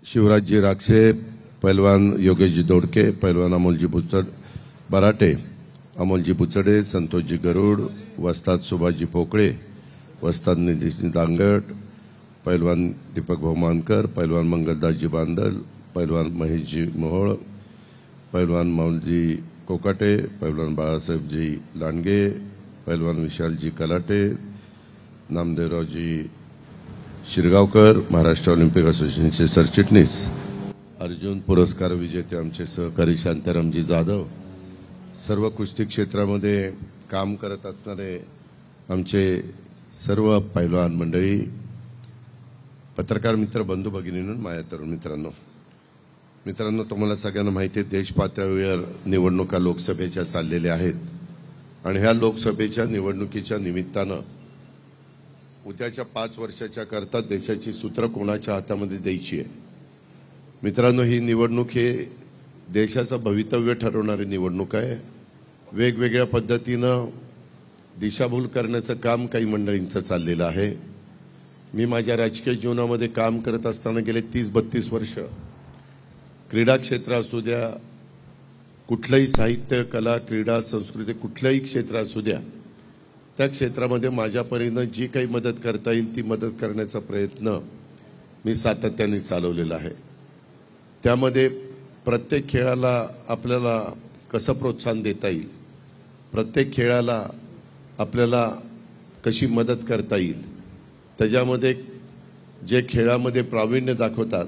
शिवराजजी राक्षे, पहलवान योगेशजी दोडके, पहलवान अमोलजी बराटे, अमोलजी बुचडे, संतोषजी गरुड, वस्ताद सुभाषजी पोकळे, वस्ताद निधीजी दांगट, पहलवान दीपक भौमानकर, पहलवान मंगलदासजी बांदल, पहलवान महेशजी मोहोळ, पहलवान मौलजी कोकाटे, पहलवान बाळासाहेबजी लांडगे, पहलवान विशालजी कलाटे, नामदेवरावजी शिरगावकर, महाराष्ट्र ऑलिम्पिक असोसिएशनचे सरचिटणीस, अर्जुन पुरस्कार विजेते आमचे सहकारी शांतारामजी जाधव, सर्व कुस्ती क्षेत्रामध्ये काम करत असणारे आमचे सर्व पैलवान मंडळी, पत्रकार मित्र, बंधू भगिनींनो, माझ्या तरुण मित्रांनो, तुम्हाला सगळ्यांना माहिती आहे देश पातळीवर निवडणुका लोकसभेच्या चाललेल्या आहेत आणि ह्या लोकसभेच्या निवडणुकीच्या निमित्तानं उद्याच्या 5 वर्षाच्या करता देशाची सूत्र कोणाच्या हातामध्ये द्यायची आहे। मित्रांनो, ही निवडणूक हे देशाचं भवितव्य ठरवणारी निवडणूक आहे। वेगवेगळ्या पद्धतीनं दिशाभूल करण्याचं काम काही मंडळींचं चाललेलं आहे। मी माझ्या राजकीय जीवनामध्ये काम करत असताना गेले 30-32 वर्ष क्रीडा क्षेत्र असू द्या, कुठलंही साहित्य, कला, क्रीडा, संस्कृती, कुठलंही क्षेत्र असू द्या, त्या क्षेत्रामध्ये माझ्या परीनं जी काही मदत करता येईल ती मदत करण्याचा प्रयत्न मी सातत्याने चालवलेला आहे। त्यामध्ये प्रत्येक खेळाला आपल्याला कसं प्रोत्साहन देता येईल, प्रत्येक खेळाला आपल्याला कशी मदत करता येईल, त्याच्यामध्ये जे खेळामध्ये प्रावीण्य दाखवतात,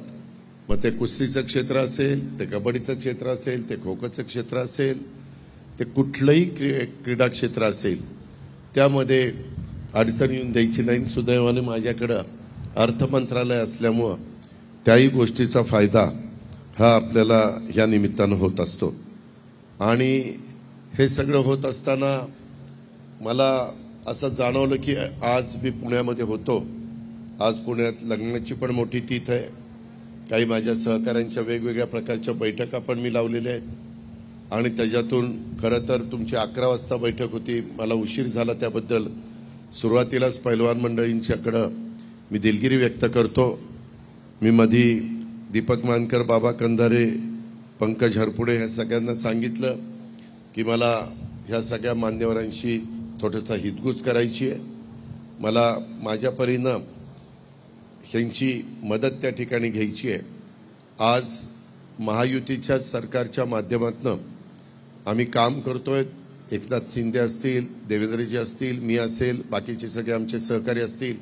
मग ते कुस्तीचं क्षेत्र असेल, ते कबड्डीचं क्षेत्र असेल, ते खो खोचं क्षेत्र असेल, ते कुठलंही क्रीडा क्षेत्र असेल, त्यामध्ये अडचण येऊन द्यायची नाही। सुदैवाने माझ्याकडं अर्थ मंत्रालय असल्यामुळं त्याही गोष्टीचा फायदा हा आपल्याला या निमित्तानं होत असतो। आणि हे सगळं होत असताना मला असं जाणवलं की आज मी पुण्यामध्ये होतो। आज पुण्यात लग्नाची पण मोठी तीथ आहे। काही माझ्या सहकाऱ्यांच्या वेगवेगळ्या प्रकारच्या बैठका पण मी लावलेल्या आहेत आणि त्याच्यातून खरं तर तुमची 11 वाजता बैठक होती, मला उशीर झाला, त्याबद्दल सुरुवातीलाच पैलवान मंडळींच्याकडं मी दिलगिरी व्यक्त करतो। मी मधी दीपक मानकर, बाबा कंधारे, पंकज हरपुडे ह्या सगळ्यांना सांगितलं की मला ह्या सगळ्या मान्यवरांशी थोडंसं हितगुज करायची आहे, मला माझ्या परीनं ह्यांची मदत त्या ठिकाणी घ्यायची आहे। आज महायुतीच्या सरकारच्या माध्यमातून आम्ही काम करतोय। एकनाथ शिंदे असतील, देवेंद्रजी असतील, मी असेल, बाकीचे सगळे आमचे सहकारी असतील,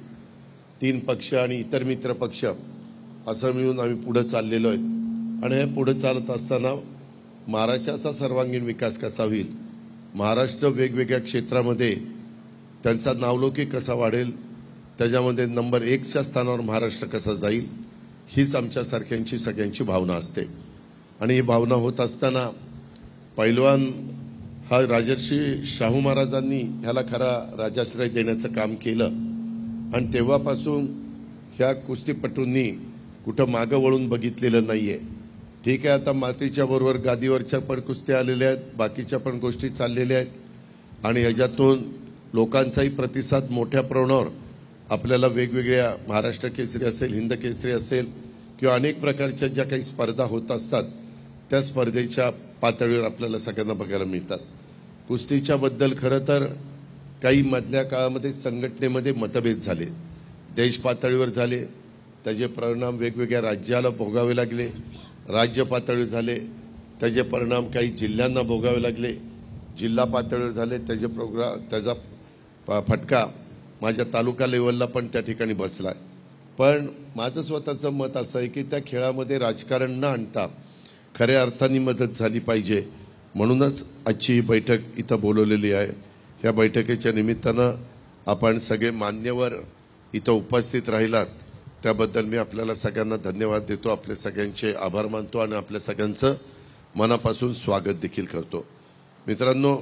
3 पक्ष आणि इतर मित्र पक्ष असं मिळून आम्ही पुढे चाललेलो आहे। आणि हे पुढे चालत असताना महाराष्ट्राचा सर्वांगीण विकास कसा होईल, महाराष्ट्र वेगवेगळ्या क्षेत्रामध्ये त्यांचा नावलौकिक कसा वाढेल, त्याच्यामध्ये नंबर 1च्या स्थानावर महाराष्ट्र कसा जाईल, हीच आमच्यासारख्यांची सगळ्यांची भावना असते। आणि ही भावना होत असताना पैलवान हा राजर्षी शाहू महाराजांनी ह्याला खरा राजाश्रय देण्याचं काम केलं आणि तेव्हापासून ह्या कुस्तीपटूंनी कुठं मागं वळून बघितलेलं नाहीये। ठीक आहे, आता मातीच्या बरोबर गादीवरच्या पण कुस्त्या आलेल्या आहेत, बाकीच्या पण गोष्टी चाललेल्या आहेत आणि ह्याच्यातून लोकांचाही प्रतिसाद मोठ्या प्रमाणावर आपल्याला वेगवेगळ्या महाराष्ट्र केसरी असेल, हिंद केसरी असेल किंवा अनेक प्रकारच्या ज्या काही स्पर्धा होत असतात त्या स्पर्धेच्या पातळीवर आपल्याला सगळ्यांना बघायला मिळतात। कुस्तीच्या बद्दल खरं तर काही मधल्या काळामध्ये संघटनेमध्ये मतभेद झाले, देश पातळीवर झाले, त्याचे परिणाम वेगवेगळ्या राज्याला भोगावे लागले, राज्य पातळीवर झाले, त्याचे परिणाम काही जिल्ह्यांना भोगावे लागले, जिल्हा पातळीवर झाले, त्याचा फटका माझ्या तालुका लेवलला पण त्या ठिकाणी बसलाय। पण माझं स्वतःचं मत असं आहे की त्या खेळामध्ये राजकारण न आणता खऱ्या अर्थाने मदत झाली पाहिजे, म्हणूनच आजची ही बैठक इथं बोलवलेली आहे। या बैठकीच्या निमित्तानं आपण सगळे मान्यवर इथं उपस्थित राहिलात त्याबद्दल मी आपल्याला सगळ्यांना धन्यवाद देतो, आपले सगळ्यांचे आभार मानतो आणि आपल्या सगळ्यांचं मनापासून स्वागत देखील करतो। मित्रांनो,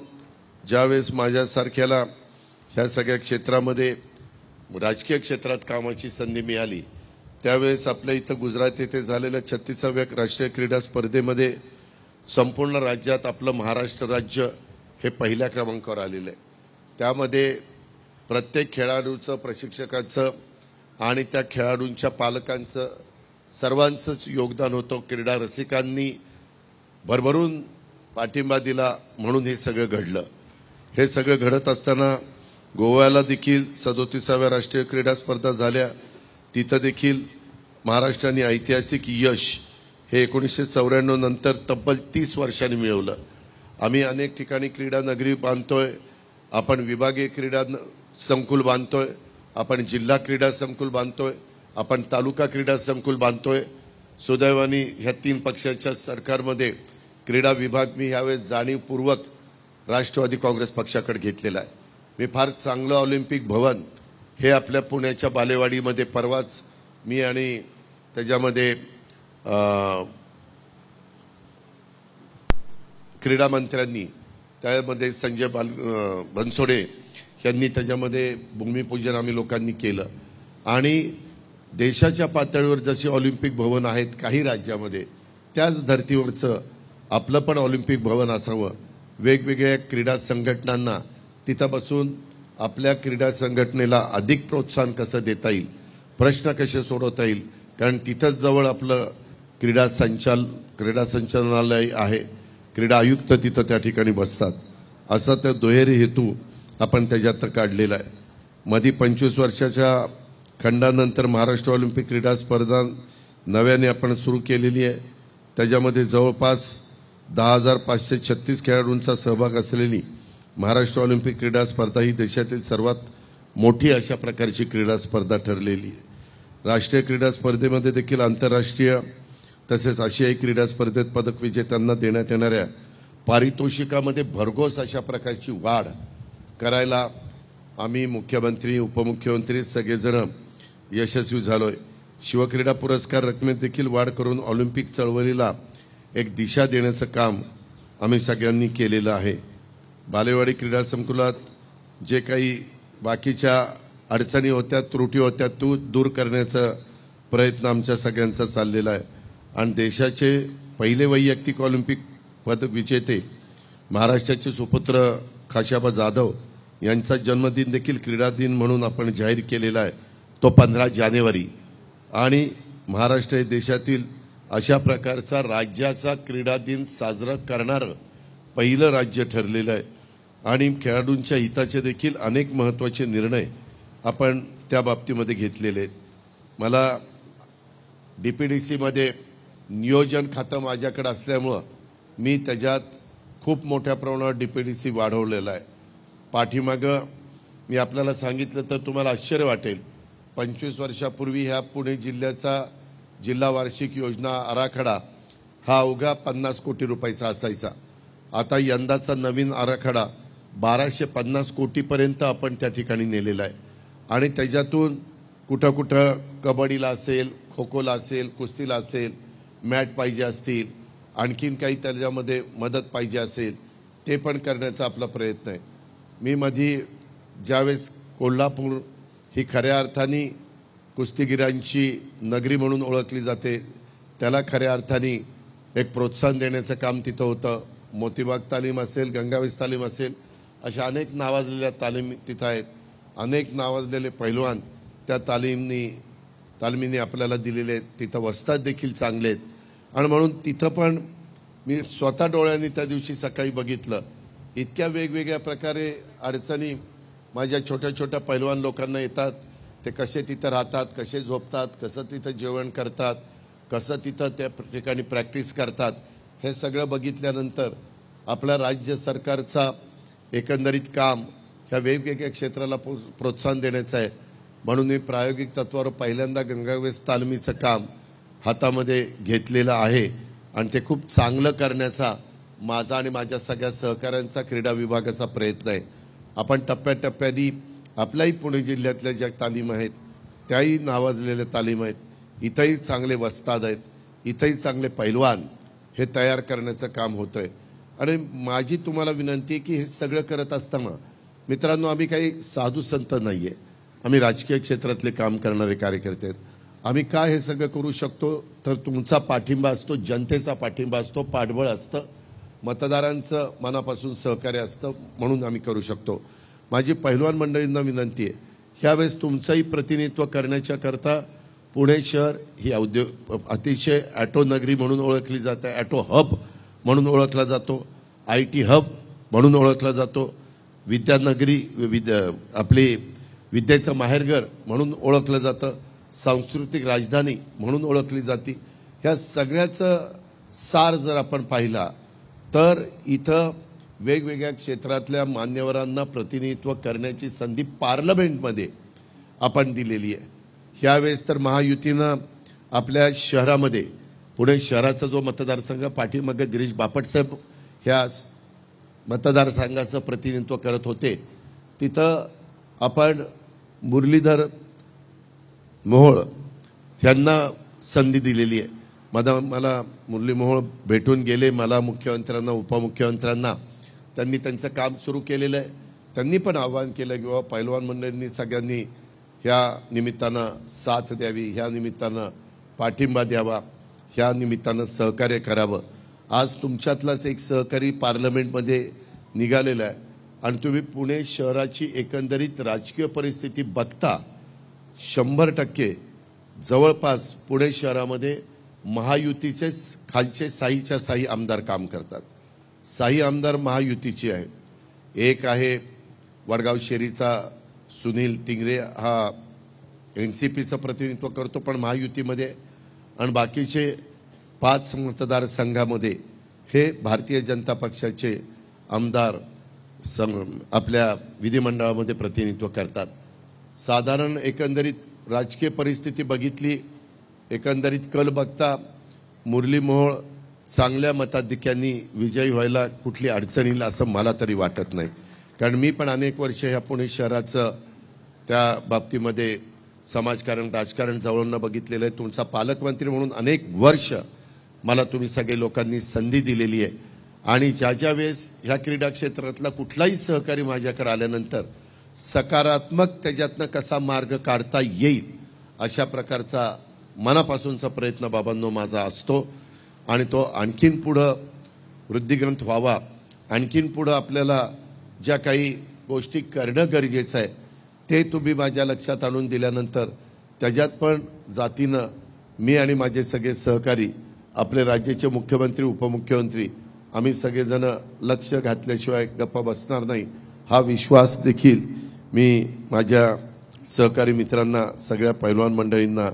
ज्यावेळेस माझ्यासारख्याला ह्या सगळ्या क्षेत्रामध्ये राजकीय क्षेत्रात कामाची संधी मिळाली त्यावेळेस आपल्या इथं गुजरात येथे झालेल्या 36व्या राष्ट्रीय क्रीडा स्पर्धेमध्ये संपूर्ण राज्यात आपलं महाराष्ट्र राज्य हे पहिल्या क्रमांकावर आलेलं आहे। त्यामध्ये प्रत्येक खेळाडूचं, प्रशिक्षकाचं आणि त्या खेळाडूंच्या पालकांचं सर्वांचंच योगदान होतं। क्रीडा रसिकांनी भरभरून पाठिंबा दिला म्हणून हे सगळं घडलं। हे सगळं घडत असताना गोव्याला देखील 37व्या राष्ट्रीय क्रीडा स्पर्धा झाल्या। तिथं देखील महाराष्ट्राने ऐतिहासिक यश हे 1994 नंतर तब्बल 30 वर्षांनी मिळवलं। आम्ही अनेक ठिकाणी क्रीडा नगरी बांधतोय, आपण विभागीय क्रीडा संकुल बांधतोय, आपण जिल्हा क्रीडा संकुल बांधतोय, आपण तालुका क्रीडा संकुल बांधतोय। सुदैवाने ह्या 3 पक्षाच्या सरकारमध्ये क्रीडा विभाग मी यावेळेस जाणीवपूर्वक राष्ट्रवादी काँग्रेस पक्षाकडे घेतलेला आहे। मी फार चांगलं ऑलिम्पिक भवन हे आपल्या पुण्याच्या बालेवाडीमध्ये परवाच मी आणि त्याच्यामध्ये क्रीडा मंत्र्यांनी त्यामध्ये संजय बनसोडे यांनी त्याच्यामध्ये भूमिपूजन आम्ही लोकांनी केलं। आणि देशाच्या पातळीवर जसे ऑलिम्पिक भवन आहेत काही राज्यामध्ये, त्याच धर्तीवरचं आपलं पण ऑलिम्पिक भवन असावं। वेगवेगळ्या क्रीडा संघटनांना तिथं बसून आपल्या क्रीडा संघटनेला अधिक प्रोत्साहन कसं देता येईल, प्रश्न कसे सोडवता येईल, कारण तिथंच जवळ आपलं क्रीडा संचालनालय आहे, क्रीडा आयुक्त तिथं त्या ठिकाणी बसतात। असा त्या दुहेरी हेतू आपण त्याच्यात काढलेला आहे। मध्ये 25 वर्षाच्या खंडानंतर महाराष्ट्र ऑलिम्पिक क्रीडा स्पर्धा नव्याने आपण सुरू केलेली आहे। त्याच्यामध्ये जवळपास 10,536 खेळाडूंचा सहभाग असलेली महाराष्ट्र ऑलिम्पिक क्रीडा स्पर्धा ही देशातील सर्वात मोठी अशा प्रकारची क्रीडा स्पर्धा ठरलेली आहे। राष्ट्रीय क्रीडा स्पर्धेमध्ये देखील आंतरराष्ट्रीय तसेच आशियाई क्रीडा स्पर्धेत पदक विजेत्यांना देण्यात येणाऱ्या पारितोषिकामध्ये भरघोस अशा प्रकारची वाढ करायला आम्ही मुख्यमंत्री उपमुख्यमंत्री सगळेजण यशस्वी झालोय। शिवक्रीडा पुरस्कार रकमेत देखील वाढ करून ऑलिम्पिक चळवळीला एक दिशा देण्याचं काम आम्ही सगळ्यांनी केलेलं आहे। बालेवाडी क्रीडा संकुलात जे काही बाकीच्या अडचणी होत्या, त्रुटी होत्या, तो दूर करण्याचा प्रयत्न आमच्या सगळ्यांचा चाललेला आहे। आणि देशाचे पहिले वैयक्तिक ऑलिम्पिक पदक विजेते महाराष्ट्राचे सुपुत्र खाशाबा जाधव यांचा जन्मदिन देखील क्रीडा दिन म्हणून आपण जाहीर केलेला आहे, तो 15 जानेवारी। आणि महाराष्ट्र हे देशातील अशा प्रकारचा राज्याचा क्रीडा दिन साजरा करणारं पहिलं राज्य ठरलेलं आहे। आणि खेळाडूंच्या हिताचे देखील अनेक महत्त्वाचे निर्णय आपण त्या बाबतीमध्ये घेतलेले आहेत। मला DPDCमध्ये नियोजन खातं माझ्याकडे असल्यामुळं मी त्याच्यात खूप मोठ्या प्रमाणावर DPDC वाढवलेला आहे। पाठीमागं मी आपल्याला सांगितलं तर तुम्हाला आश्चर्य वाटेल, 25 वर्षापूर्वी ह्या पुणे जिल्ह्याचा जिल्हा वार्षिक योजना आराखडा हा अवघा 50 कोटी रुपयाचा असायचा। आता यंदाचा नवीन आराखडा 1250 कोटीपर्यंत आपण त्या ठिकाणी नेलेला आहे। आणि त्याच्यातून कुठं कुठं कबड्डीला असेल, खो खोला असेल, कुस्तीला असेल, मॅट पाहिजे असतील, आणखीन काही त्याच्यामध्ये मदत पाहिजे असेल, ते पण करण्याचा आपला प्रयत्न आहे। मी मध्ये ज्यावेळेस कोल्हापूर ही खऱ्या अर्थाने कुस्तीगिरांची नगरी म्हणून ओळखली जाते, त्याला खऱ्या अर्थाने एक प्रोत्साहन देण्याचं काम तिथं होतं। मोतीबाग तालीम असेल, गंगावेस तालीम असेल, अशा अनेक नावाजलेल्या तालीम तिथं आहेत। अनेक नावाजलेले पैलवान त्या तालमीने आपल्याला दिलेले आहेत। तिथं वस्ताद देखील चांगले आहेत। आणि म्हणून तिथं पण मी स्वतः डोळ्यांनी त्या दिवशी सकाळी बघितलं, इतक्या वेगवेगळ्या प्रकारे अडचणी माझ्या छोट्या छोट्या पैलवान लोकांना येतात। ते कसे तिथं राहतात, कसे झोपतात, कसं तिथं जेवण करतात, कसं तिथं त्या ठिकाणी प्रॅक्टिस करतात, हे सगळं बघितल्यानंतर आपल्या राज्य सरकारचा एकंदरीत काम ह्या वेगवेगळ्या क्षेत्राला प्रोत्साहन देण्याचं आहे। म्हणून मी प्रायोगिक तत्त्वावर पहिल्यांदा गंगावेस तालमीचं काम हातामध्ये घेतलेलं आहे। आणि ते खूप चांगलं करण्याचा माझा आणि माझ्या सगळ्या सहकाऱ्यांचा क्रीडा विभागाचा प्रयत्न आहे। आपण टप्प्याटप्प्याने आपल्याही पुणे जिल्ह्यातल्या ज्या तालीम आहेत त्याही नावाजलेल्या तालीम आहेत, इथंही चांगले वस्ताद आहेत, इथंही चांगले पैलवान हे तयार करण्याचं काम होतं आहे। आणि माझी तुम्हाला विनंती आहे की हे सगळं करत असताना मित्रांनो, आम्ही काही साधू संत नाही आहे, आम्ही राजकीय क्षेत्रातले काम करणारे कार्यकर्ते आहेत। आम्ही काय हे सगळं करू शकतो तर तुमचा पाठिंबा असतो, जनतेचा पाठिंबा असतो, पाठबळ असतं, मतदारांचं मनापासून सहकार्य असतं, म्हणून आम्ही करू शकतो। माझी पैलवान मंडळींना विनंती आहे, ह्यावेळेस तुमचंही प्रतिनिधित्व करण्याच्या करता पुणे शहर ही अतिशय ॲटो नगरी म्हणून ओळखली जाते, ॲटो हब म्हणून ओळखला जातो, IT हब म्हणून ओळखला जातो, विद्यानगरी आपली विद्येचं माहेरघर म्हणून ओळखलं जातं, सांस्कृतिक राजधानी म्हणून ओळखली जाते. ह्या सगळ्याचं सार जर आपण पाहिला तर इथं वेगवेगळ्या क्षेत्रातल्या मान्यवरांना प्रतिनिधित्व करण्याची संधी पार्लमेंटमध्ये आपण दिलेली आहे. ह्यावेळेस तर महायुतीनं आपल्या शहरामध्ये पुणे शहराचा जो मतदारसंघ पाठीमागे गिरीश बापटसाहेब ह्या मतदारसंघाचं प्रतिनिधित्व करत होते, तिथं आपण मुरलीधर मोहोळ यांना संधी दिलेली आहे. मला मुरली मोहोळ भेटून गेले, मला मुख्यमंत्र्यांना उपमुख्यमंत्र्यांना त्यांनी त्यांचं काम सुरू केलेलं आहे. त्यांनी पण आवाहन केलं की बाबा पैलवान मंडळींनी सगळ्यांनी ह्या निमित्तानं साथ द्यावी, ह्या निमित्तानं पाठिंबा द्यावा, ह्या निमित्तानं सहकार्य करावं. आज तुमच्यातलाच एक सहकारी पार्लमेंटमध्ये निघालेला आहे आणि तुम्ही पुणे शहराची एकंदरीत राजकीय परिस्थिती बघता 100% जवळपास पुणे शहरामध्ये महायुतीचे खालचे साहीच्या साही आमदार काम करतात. साही आमदार महायुतीची आहे. एक आहे वडगाव शेरीचा सुनील टिंगरे, हा NCPचं प्रतिनिधित्व करतो पण महायुतीमध्ये, आणि बाकीचे 5 मतदारसंघामध्ये हे भारतीय जनता पक्षाचे आमदार आपल्या विधिमंडळामध्ये प्रतिनिधित्व करतात. साधारण एकंदरीत राजकीय परिस्थिती बघितली, एकंदरीत कल बघता मुरली मोहोळ चांगल्या मताधिक्यांनी विजयी व्हायला कुठली अडचण येईल असं मला तरी वाटत नाही. कारण मी पण अनेक वर्ष ह्या पुणे शहराचं त्या बाबतीमध्ये समाजकारण राजकारण जवळून बघितलेलं आहे. तुमचा पालकमंत्री म्हणून अनेक वर्ष मला तुम्ही सगळे लोकांनी संधी दिलेली आहे आणि ज्या वेळेस ह्या क्रीडा क्षेत्रातला कुठलाही सहकारी माझ्याकडे आल्यानंतर सकारात्मक त्याच्यातनं कसा मार्ग काढता येईल अशा प्रकारचा मनापासूनचा प्रयत्न बाबांनो माझा असतो आणि तो आणखीन पुढं वृद्धिंगत व्हावा. आणखीन पुढं आपल्याला ज्या काही गोष्टी करणं गरजेचं आहे ते तुम्ही माझ्या लक्षात आणून दिल्यानंतर त्याच्यात पण जातीनं मी आणि माझे सगळे सहकारी, आपले राज्याचे मुख्यमंत्री उपमुख्यमंत्री, आम्ही सगळेजण लक्ष घातल्याशिवाय गप्पा बसणार नाही हा विश्वास देखील मी माझ्या सहकारी मित्रांना, सगळ्या पैलवान मंडळींना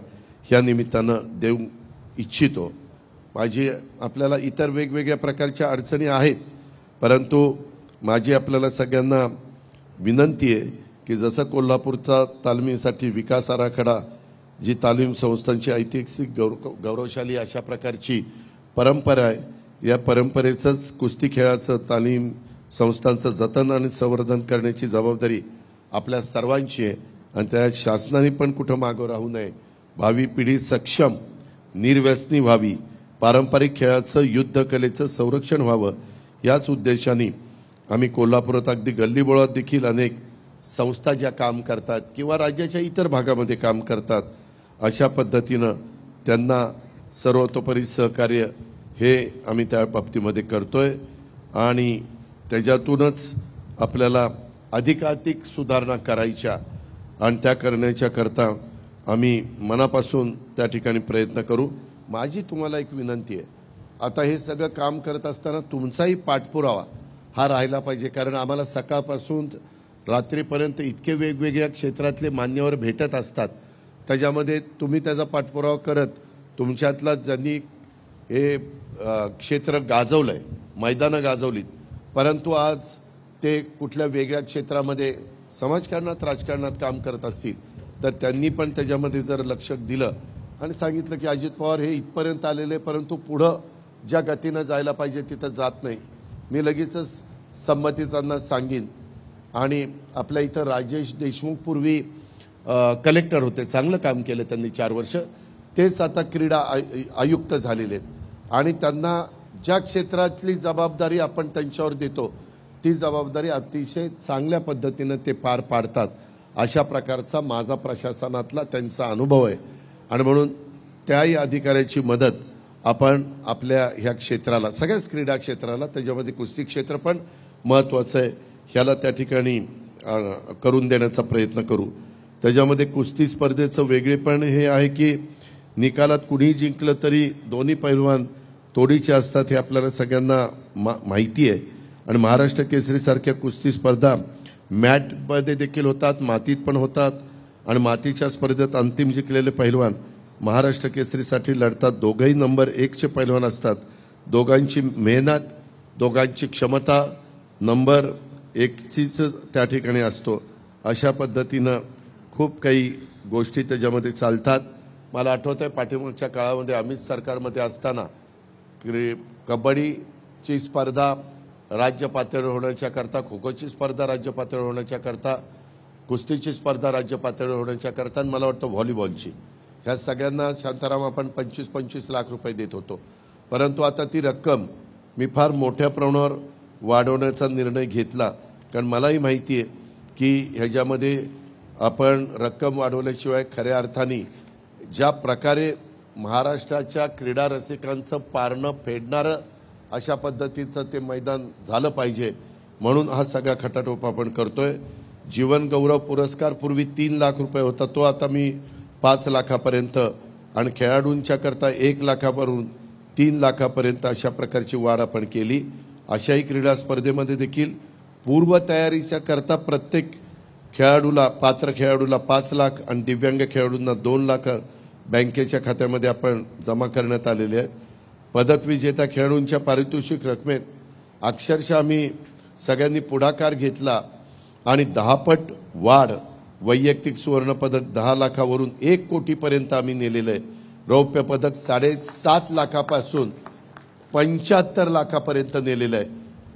ह्या निमित्तानं देऊ इच्छितो. माझी आपल्याला इतर वेगवेगळ्या प्रकारच्या अडचणी आहेत, परंतु माझी आपल्याला सगळ्यांना विनंती आहे की जसं कोल्हापूरचा तालमीसाठी विकास आराखडा, जी तालीम संस्थांची ऐतिहासिक गौरवशाली अशा प्रकारची परंपरा आहे, या परंपरेचंच कुस्ती खेळाचं तालीम संस्थांचं जतन आणि संवर्धन करण्याची जबाबदारी आपल्या सर्वांची आहे आणि त्या शासनाने पण कुठं मागं राहू नये. भावी पिढी सक्षम निर्व्यसनी व्हावी, पारंपरिक खेळाचं युद्ध कलेचं संरक्षण व्हावं, याच उद्देशाने आम्ही कोल्हापुरात अगदी गल्लीबोळात देखील अनेक संस्था ज्या काम करतात किंवा राज्याच्या इतर भागामध्ये काम करतात, अशा पद्धतीनं त्यांना सर्वतोपरी सहकार्य हे आम्ही त्या बाबतीमध्ये करतोय आणि त्याच्यातूनच आपल्याला अधिकाधिक सुधारणा करायच्या आणि त्या करण्याच्या करता आम्ही मनापासून त्या ठिकाणी प्रयत्न करू. माझी तुम्हाला एक विनंती आहे, आता हे सगळं काम करत असताना तुमचाही पाठपुरावा हा राहिला पाहिजे, कारण आम्हाला सकाळपासून रात्रीपर्यंत इतके वेगवेगळ्या क्षेत्रातले मान्यवर भेटत असतात, त्याच्यामध्ये तुम्ही त्याचा पाठपुरावा करत तुमच्यातला ज्यांनी हे क्षेत्र गाजवलंय, मैदानं गाजवलीत, परंतु आज ते कुठल्या वेगळ्या क्षेत्रामध्ये समाजकारणात राजकारणात काम करत असतील तर त्यांनी पण त्याच्यामध्ये जर लक्ष दिलं आणि सांगितलं की अजित पवार हे इथपर्यंत आलेले परंतु पुढं ज्या गतीनं जायला पाहिजे तिथं जात नाही, मी लगेचच संमती त्यांना सांगीन. आणि आपल्या इथं राजेश देशमुख पूर्वी कलेक्टर होते, चांगलं काम केलं त्यांनी 4 वर्ष, तेच आता क्रीडा आयुक्त झालेले आहेत आणि त्यांना ज्या क्षेत्रातली जबाबदारी आपण त्यांच्यावर देतो ती जबाबदारी अतिशय चांगल्या पद्धतीनं ते पार पाडतात, अशा प्रकारचा माझा प्रशासनातला त्यांचा अनुभव आहे. आणि म्हणून त्याही अधिकाऱ्याची मदत आपण आपल्या ह्या क्षेत्राला, सगळ्याच क्रीडा क्षेत्राला, त्याच्यामध्ये कुस्ती क्षेत्र पण महत्त्वाचं आहे, ह्याला त्या ठिकाणी करून देण्याचा प्रयत्न करू. त्याच्यामध्ये कुस्ती स्पर्धेचं वेगळेपण हे आहे की निकालात कुणीही जिंकलं तरी दोन्ही पैलवान तोडीचे असतात हे आपल्याला सगळ्यांना माहिती आहे। आणि महाराष्ट्र केसरीसारख्या कुस्ती स्पर्धा मॅटमध्ये देखील होतात, मातीत पण होतात आणि मातीच्या स्पर्धेत अंतिम जिंकलेले पैलवान महाराष्ट्र केसरीसाठी लढतात। दोघंही नंबर 1चे पैलवान असतात। दोघांची मेहनत, दोघांची क्षमता नंबर 1चीच त्या ठिकाणी असतो। अशा पद्धतीनं खूप काही गोष्टी त्याच्यामध्ये चालतात। मला आठवतंय पाठीमागच्या काळामध्ये आम्ही सरकारमध्ये असताना कबड्डीची स्पर्धा राज्य पातळीवर होण्याच्या करता, खो खोची स्पर्धा राज्य पातळीवर होण्याच्या करता, कुस्तीची स्पर्धा राज्य पातळीवर होण्याच्या करता आणि मला वाटतं व्हॉलीबॉलची, ह्या सगळ्यांना शांताराम आपण 25-25 लाख रुपये देत होतो। परंतु आता ती रक्कम मी फार मोठ्या प्रमाणावर वाढवण्याचा निर्णय घेतला, कारण मलाही माहिती आहे की ह्याच्यामध्ये आपण रक्कम वाढवल्याशिवाय खऱ्या अर्थाने ज्या प्रकारे महाराष्ट्राच्या क्रीडा रसिकांचं पारणं फेडणारं अशा पद्धतीचं ते मैदान झालं पाहिजे, म्हणून हा सगळा खटाटोप आपण करतोय। जीवन गौरव पुरस्कार पूर्वी 3 लाख रुपये होता, तो आता मी 5 लाखापर्यंत आणि खेळाडूंच्या करता 1 लाखावरून 3 लाखापर्यंत अशा प्रकारची वाढ आपण केली। अशाही क्रीडा स्पर्धेमध्ये देखील पूर्वतयारीच्या करता प्रत्येक खेळाडूला, पात्र खेळाडूला 5 लाख आणि दिव्यांग खेळाडूंना 2 लाख बँकेच्या खात्यामध्ये आपण जमा करण्यात आलेले आहेत। पदक विजेत्या खेळाडूंच्या पारितोषिक रकमेत अक्षरशः आम्ही सगळ्यांनी पुढाकार घेतला आणि 10 पट वाढ, वैयक्तिक सुवर्णपदक 10 लाखावरून 1 कोटीपर्यंत आम्ही नेलेलं आहे। रौप्य पदक 7.5 लाखापासून 75 लाखापर्यंत नेलेलं आहे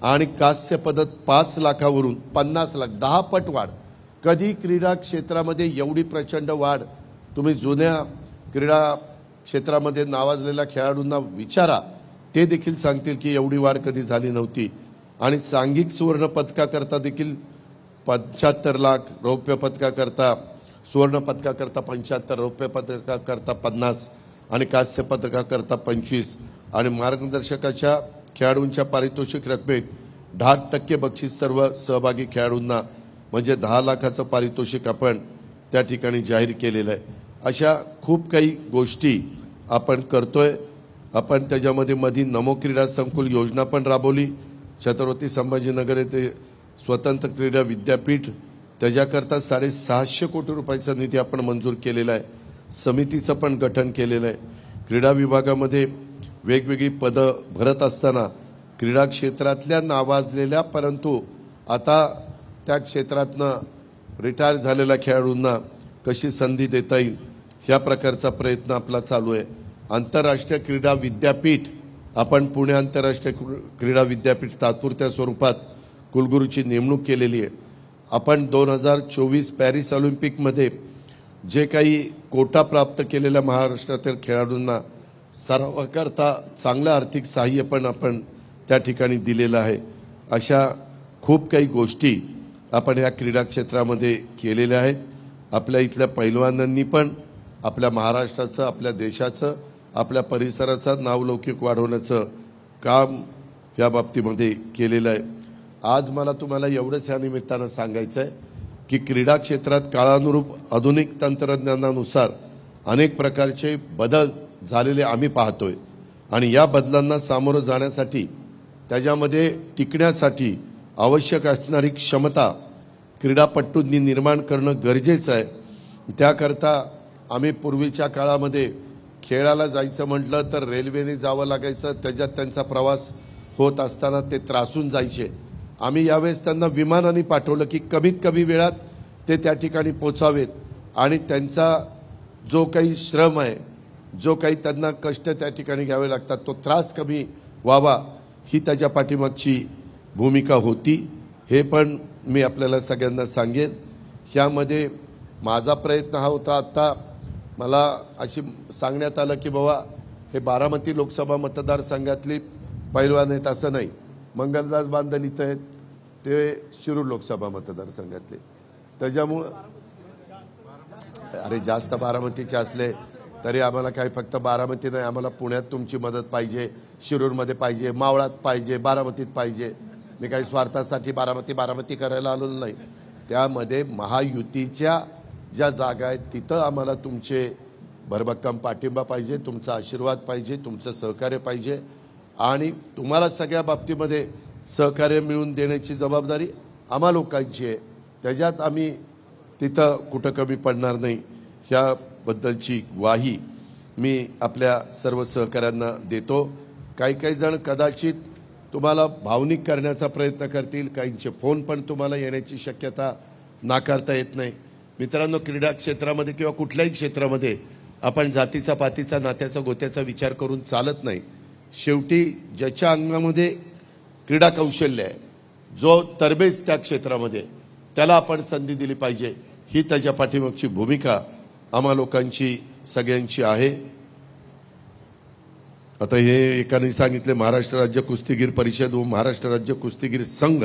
आणि कांस्य पदक 5 लाखावरून 50 लाख, 10 पट वाढ। कधी क्रीडा क्षेत्रामध्ये एवढी प्रचंड वाढ तुम्ही जुन्या क्रीडा क्षेत्रामध्ये नावाजलेल्या खेळाडूंना विचारा, ते देखील सांगतील की एवढी वाढ कधी झाली नव्हती। आणि सांघिक सुवर्ण पदकाकरता देखील 75 लाख, रौप्य पदकाकरता, सुवर्ण पदकाकरता 75, रौप्य पदकाकरता 50 आणि कांस्य पदकाकरता 25 आणि मार्गदर्शकाच्या खेळाडूंच्या पारितोषिक रकमेत 10% बक्षीस सर्व सहभागी खेळाडूंना, म्हणजे 10 लाखाचं पारितोषिक आपण त्या ठिकाणी जाहीर केलेलं आहे। अशा खूप काही गोष्टी आपण करतोय। आपण त्याच्यामध्ये मधी नमो क्रीडा संकुल योजना पण राबवली। छत्रपती संभाजीनगर येथे स्वतंत्र क्रीडा विद्यापीठ, त्याच्याकरता 650 कोटी रुपयाचा निधी आपण मंजूर केलेला आहे। समितीचं पण गठन केलेलं आहे। क्रीडा विभागामध्ये वेगवेगळी पदं भरत असताना क्रीडा क्षेत्रातल्या नावाजलेल्या परंतु आता त्या क्षेत्रातनं रिटायर झालेल्या खेळाडूंना कशी संधी देता येईल ह्या प्रकारचा प्रयत्न आपला चालू आहे। आंतरराष्ट्रीय क्रीडा विद्यापीठ, आपण पुणे आंतरराष्ट्रीय क्रीडा विद्यापीठ तात्पुरत्या स्वरूपात कुलगुरूची नेमणूक केलेली आहे। आपण 2024 पॅरिस ऑलिम्पिकमध्ये जे काही कोटा प्राप्त केलेल्या महाराष्ट्रातील खेळाडूंना सरावाकरता चांगलं आर्थिक सहाय्य पण आपण त्या ठिकाणी दिलेलं आहे। अशा खूप काही गोष्टी आपण या क्रीडा क्षेत्रामध्ये केलेल्या आहेत। आपल्या इथल्या पैलवानांनी पण आपल्या महाराष्ट्राचं, आपल्या देशाचं, आपल्या परिसराचं नावलौकिक वाढवण्याचं काम या बाबतीमध्ये केलेलं आहे। आज मला तुम्हाला एवढंच या निमित्तानं सांगायचं आहे की क्रीडा क्षेत्रात काळानुरूप आधुनिक तंत्रज्ञानानुसार अनेक प्रकारचे बदल झालेले आम्ही पाहतोय आणि या बदलांना सामोरं जाण्यासाठी, त्याच्यामध्ये टिकण्यासाठी आवश्यक असणारी क्षमता क्रीडापटूंनी निर्माण करणं गरजेचं आहे। त्याकरता आम्ही पूर्वीच्या काळामध्ये खेळायला जायचं म्हटलं तर रेल्वेने जावं लागायचं, त्याच्यात त्यांचा प्रवास होत असताना ते त्रासून जायचे। आम्ही यावेळेस त्यांना विमानाने पाठवलं की कमीत कमी वेळात ते त्या ठिकाणी पोचावेत आणि त्यांचा जो काही श्रम आहे, जो काही त्यांना कष्ट त्या ठिकाणी घ्यावे लागतात, तो त्रास कमी व्हावा ही त्याच्या पाठीमागची भूमिका होती। हे पण मी आपल्याला सगळ्यांना सांगेन। ह्यामध्ये माझा प्रयत्न हा होता, आता मला अशी सांगण्यात आलं की बाबा हे बारामती लोकसभा मतदारसंघातली पैलवान आहेत असं नाही, मंगलदास बांदल इथं आहेत, ते शिरूर लोकसभा मतदारसंघातले, त्याच्यामुळं अरे जास्त बारामतीचे असले तरी आम्हाला काही फक्त बारामती नाही, आम्हाला पुण्यात तुमची मदत पाहिजे, शिरूरमध्ये पाहिजे, मावळात पाहिजे, बारामतीत पाहिजे। मी काही स्वार्थासाठी बारामती करायला आलो नाही। त्यामध्ये महायुतीच्या ज्या जागा आहेत तिथं आम्हाला तुमचे भरभक्कम पाठिंबा पाहिजे, तुमचा आशीर्वाद पाहिजे, तुमचं सहकार्य पाहिजे आणि तुम्हाला सगळ्या बाबतीमध्ये सहकार्य मिळवून देण्याची जबाबदारी आम्हा लोकांची आहे। त्याच्यात आम्ही तिथं कुठं कमी पडणार नाही ह्याबद्दलची ग्वाही मी आपल्या सर्व सहकाऱ्यांना देतो। काही जण कदाचित तुम्हाला भावनिक करण्याचा प्रयत्न करतील, काहींचे फोन पण तुम्हाला येण्याची शक्यता नाकारता येत नाही। मित्रांनो, क्रीडा क्षेत्रामध्ये किंवा कुठल्याही क्षेत्रामध्ये आपण जातीचा पातीचा नात्याचा गोत्याचा विचार करून चालत नाही। शेवटी ज्याच्या अंगामध्ये क्रीडा कौशल्य आहे, जो तरबेज त्या क्षेत्रामध्ये, त्याला आपण संधी दिली पाहिजे, ही त्याच्या पाठीमागची भूमिका आम्हा लोकांची सगळ्यांची आहे। आता हे एकाने सांगितले महाराष्ट्र राज्य कुस्तीगीर परिषद व महाराष्ट्र राज्य कुस्तीगीर संघ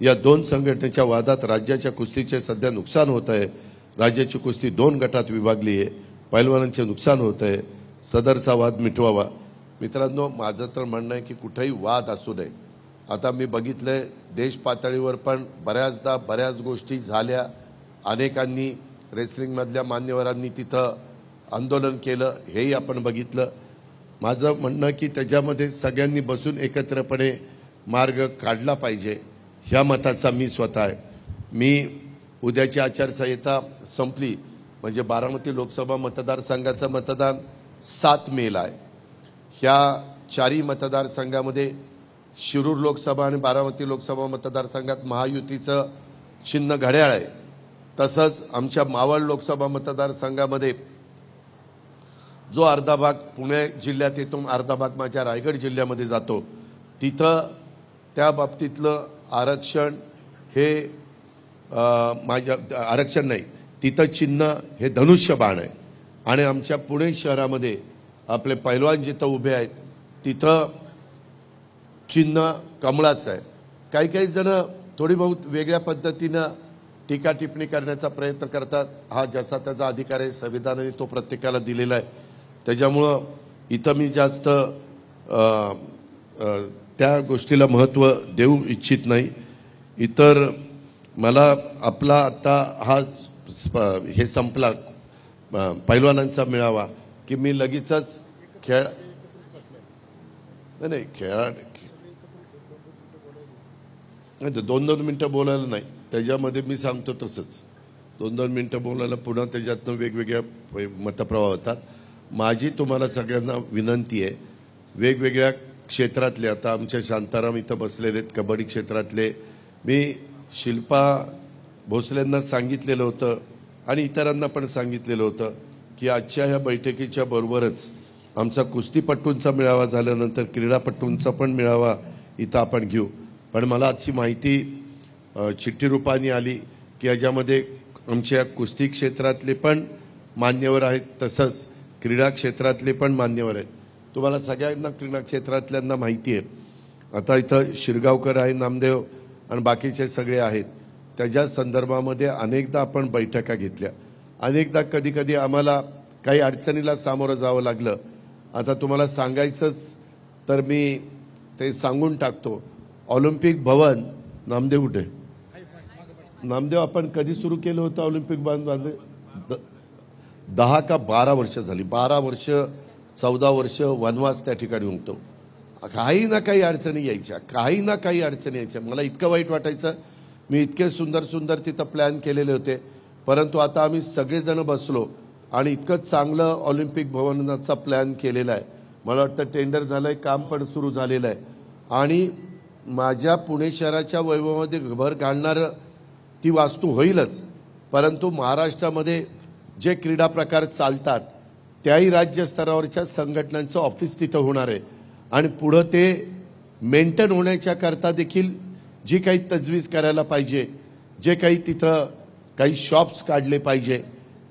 या दोन संघटनेच्या वादात राज्याच्या कुस्तीचे सध्या नुकसान होत आहे। राज्याची कुस्ती 2 गटात विभागली आहे, पैलवानांचे नुकसान होत आहे, सदरचा वाद मिटवावा। मित्रांनो, माझं तर म्हणणं आहे की कुठेही वाद असू नये। आता मी बघितलंय देश पातळीवर पण बऱ्याचदा बऱ्याच गोष्टी झाल्या, अनेकांनी रेसलिंगमधल्या मान्यवरांनी तिथं आंदोलन केलं, हेही आपण बघितलं। माझं म्हणणं की त्याच्यामध्ये सगळ्यांनी बसून एकत्रपणे मार्ग काढला पाहिजे, ह्या मताचा मी स्वतः आहे। मी उद्याची आचारसंहिता संपली म्हणजे बारामती लोकसभा मतदारसंघाचं मतदान 7 मेला आहे। ह्या 4 मतदारसंघामध्ये शिरूर लोकसभा आणि बारामती लोकसभा मतदारसंघात महायुतीचं चिन्ह घड्याळ आहे। तसंच आमच्या मावळ लोकसभा मतदारसंघामध्ये जो अर्धा भाग पुणे जिल्ह्यात येतो, अर्धा भाग माझ्या रायगड जिल्ह्यामध्ये जातो, तिथं त्या बाबतीतलं आरक्षण हे माझ्या आरक्षण नाही, तिथं चिन्ह हे धनुष्यबाण आहे। आणि आमच्या पुणे शहरामध्ये आपले पैलवान जिथं उभे आहेत तिथं चिन्ह कमळाचं आहे। काही जण थोडी बहुत वेगळ्या पद्धतीनं टीका टिप्पणी करण्याचा प्रयत्न करतात, हा ज्याचा त्याचा अधिकार आहे, संविधानाने तो प्रत्येकाला दिलेला आहे। त्याच्यामुळं इथं मी जास्त त्या गोष्टीला महत्त्व देऊ इच्छित नाही। इतर मला आपला आता हा हे संपला पैलवानांचा मेळावा की मी लगेचच नाही खेळा 2-2 मिनटं बोलायला नाही, त्याच्यामध्ये मी सांगतो तसंच 2-2 मिनटं बोलायला पुन्हा त्याच्यातनं वेगवेगळ्या मतप्रवाह होतात। माझी तुम्हाला सगळ्यांना विनंती आहे, वेगवेगळ्या क्षेत्रातले, आता आमच्या शांताराम इथं बसलेले आहेत कबड्डी क्षेत्रातले, मी शिल्पा भोसलेंना सांगितलेलं होतं आणि इतरांना पण सांगितलेलं होतं की आजच्या ह्या बैठकीच्या बरोबरच आमचा कुस्तीपटूंचा मेळावा झाल्यानंतर क्रीडापटूंचा पण मेळावा इथं आपण घेऊ। पण मला आजची माहिती चिठ्ठी रूपाने आली की याच्यामध्ये आमच्या कुस्ती क्षेत्रातले पण मान्यवर आहेत, तसंच क्रीडा क्षेत्रातले पण मान्यवर आहेत। तुम्हाला सगळ्यांना क्रीडा क्षेत्रातल्यांना माहिती आहे, आता इथं शिरगावकर आहे, नामदेव आणि बाकीचे सगळे आहेत, त्याच्या संदर्भामध्ये अनेकदा आपण बैठका घेतल्या, अनेकदा कधी आम्हाला काही अडचणीला सामोरं जावं लागलं। आता तुम्हाला सांगायचंच तर मी ते सांगून टाकतो, ऑलिम्पिक भवन नामदेव कुठे, नामदेव आपण कधी सुरू केलं होतं ऑलिम्पिक भवन? 10 का 12 वर्ष झाली, 12 वर्ष 14 वर्ष वनवास त्या ठिकाणी होतो। काही ना काही अडचणी यायच्या, मला इतकं वाईट वाटायचं, मी इतके सुंदर तिथं प्लॅन केलेले होते, परंतु आता आम्ही सगळेजण बसलो आणि इतकं चांगलं ऑलिम्पिक भवनाचा प्लॅन केलेला आहे। मला वाटतं टेंडर झालंय, काम पण सुरू झालेलं आहे आणि माझ्या पुणे शहराच्या वैभवामध्ये भर घालणारं ती वास्तू होईलच, परंतु महाराष्ट्रामध्ये जे क्रीडा प्रकार चालतात त्याही राज्य स्तरावरच्या संघटनांचं ऑफिस तिथं होणार आहे आणि पुढं ते मेंटेन होण्याच्या करता देखील जी काही तजवीज करायला पाहिजे, जे काही तिथं काही शॉप्स काढले पाहिजे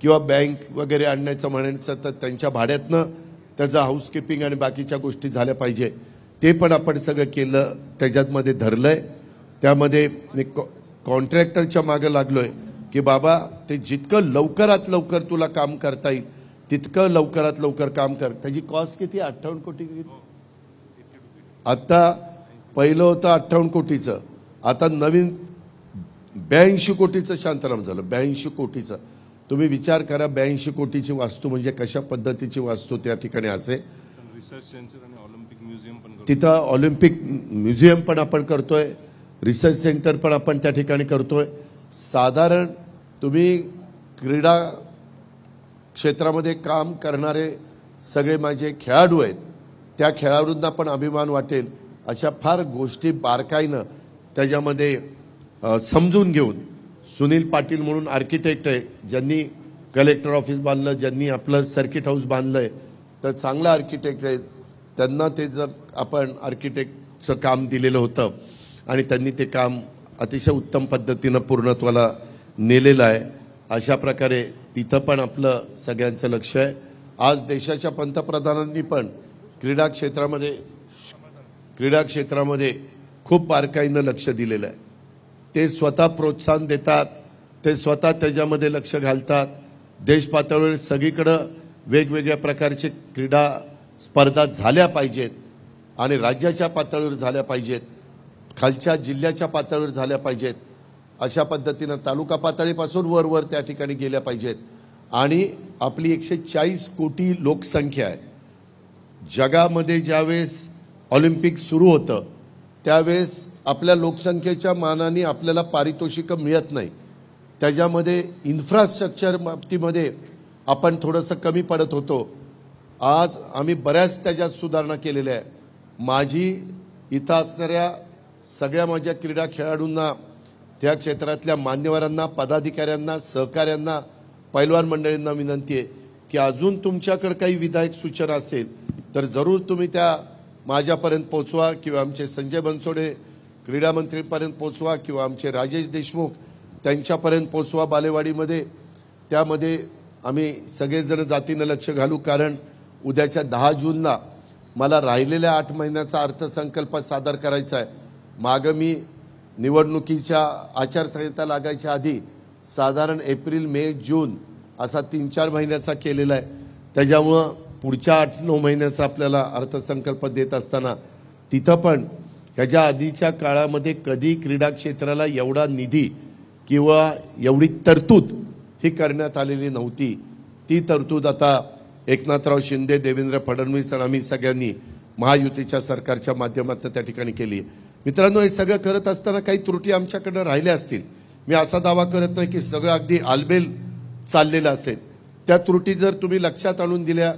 किंवा बँक वगैरे आणण्याचं म्हणायचं तर त्यांच्या भाड्यातनं त्याचं हाऊसकीपिंग आणि बाकीच्या गोष्टी झाल्या पाहिजे, ते पण आपण सगळं केलं, त्याच्यामध्ये धरलंय। त्यामध्ये कॉन्ट्रॅक्टरच्या मागे लागलोय की बाबा ते जितकं लवकरात लवकर तुला काम करता येईल तितकं लवकरात लवकर काम कर। त्याची कॉस्ट किती? 58 कोटी। आता पहिलं होतं 58 कोटीचं, आता नवीन 82 कोटीचं शांताराम झालं, 82 कोटीचं। तुम्ही विचार करा 82 कोटीची वास्तू म्हणजे कशा पद्धतीची वास्तू त्या ठिकाणी असेल. रिसर्च सेंटर आणि ऑलिम्पिक म्युझियम पण करतो. तिथं ऑलिम्पिक म्युझियम पण आपण करतोय, रिसर्च सेंटर पण आपण त्या ठिकाणी करतोय. साधारण तुम्ही क्रीडा क्षेत्रामध्ये काम करणारे सगळे माझे खेळाडू आहेत, त्या खेळाडूंना पण अभिमान वाटेल अशा फार गोष्टी बारकाईनं त्याच्यामध्ये समजून घेऊन. सुनील पाटील म्हणून आर्किटेक्ट आहे, ज्यांनी कलेक्टर ऑफिस बांधलं, ज्यांनी आपलं सर्किट हाऊस बांधलंय, तर चांगला आर्किटेक्ट आहे. त्यांना ते जर आपण आर्किटेक्टचं काम दिलेलं होतं आणि त्यांनी ते काम अतिशय उत्तम पद्धतीनं पूर्णत्वाला नेलेलं आहे. अशा प्रकारे तिथं पण आपलं सगळ्यांचं लक्ष आहे. आज देशाच्या पंतप्रधानांनी पण क्रीडा क्षेत्रामध्ये खूप बारकाईनं लक्ष दिलेलं आहे. ते स्वतः प्रोत्साहन देतात, ते स्वतः त्याच्यामध्ये लक्ष घालतात. देश पातळीवर सगळीकडं वेगवेगळ्या प्रकारचे क्रीडा स्पर्धा झाल्या पाहिजेत आणि राज्याच्या पातळीवर झाल्या पाहिजेत, खालच्या जिल्ह्याच्या पातळीवर झाल्या पाहिजेत. अशा पद्धतीनं तालुका पातळीपासून वर त्या ठिकाणी गेल्या पाहिजेत. आणि आपली 140 कोटी लोकसंख्या आहे. जगामध्ये ज्यावेळेस ऑलिम्पिक सुरू होतं त्यावेळेस आपल्या लोकसंख्येच्या मानाने आपल्याला पारितोषिकं मिळत नाही. त्याच्यामध्ये इन्फ्रास्ट्रक्चर बाबतीमध्ये आपण थोडंसं कमी पडत होतो. आज आम्ही बऱ्याच त्याच्यात सुधारणा केलेल्या आहे. माझी इथं असणाऱ्या सगळ्या माझ्या क्रीडा खेळाडूंना, त्या क्षेत्रातल्या मान्यवरांना, पदाधिकाऱ्यांना, सहकाऱ्यांना, पैलवान मंडळींना विनंती आहे की अजून तुमच्याकडे काही विधायक सूचना असेल तर जरूर तुम्ही त्या माझ्यापर्यंत पोचवा किंवा आमचे संजय बनसोडे क्रीडा मंत्रीपर्यंत पोचवा किंवा आमचे राजेश देशमुख त्यांच्यापर्यंत पोचवा बालेवाडीमध्ये. त्यामध्ये आम्ही सगळेजण जातीनं लक्ष घालू. कारण उद्याच्या 10 जूनला मला राहिलेल्या 8 महिन्याचा अर्थसंकल्प सादर करायचा आहे. मागं मी निवडणुकीच्या आचारसंहिता लागायच्या आधी साधारण एप्रिल, मे, जून असा 3-4 महिन्याचा केलेला आहे. त्याच्यामुळं पुढच्या 8-9 महिन्याचा आपल्याला अर्थसंकल्प देत असताना तिथं पण ह्याच्या आधीच्या काळामध्ये कधी क्रीडा क्षेत्राला एवढा निधी किंवा एवढी तरतूद ही करण्यात आलेली नव्हती. ती तरतूद आता एकनाथराव शिंदे, देवेंद्र फडणवीस आणि आम्ही सगळ्यांनी महायुतीच्या सरकारच्या माध्यमातून त्या ठिकाणी केली. मित्रांनो, हे सगळं करत असताना काही त्रुटी आमच्याकडनं राहिल्या असतील. मी असा दावा करत नाही की सगळं अगदी आलबेल चाललेलं असेल. त्या त्रुटी जर तुम्ही लक्षात आणून दिल्या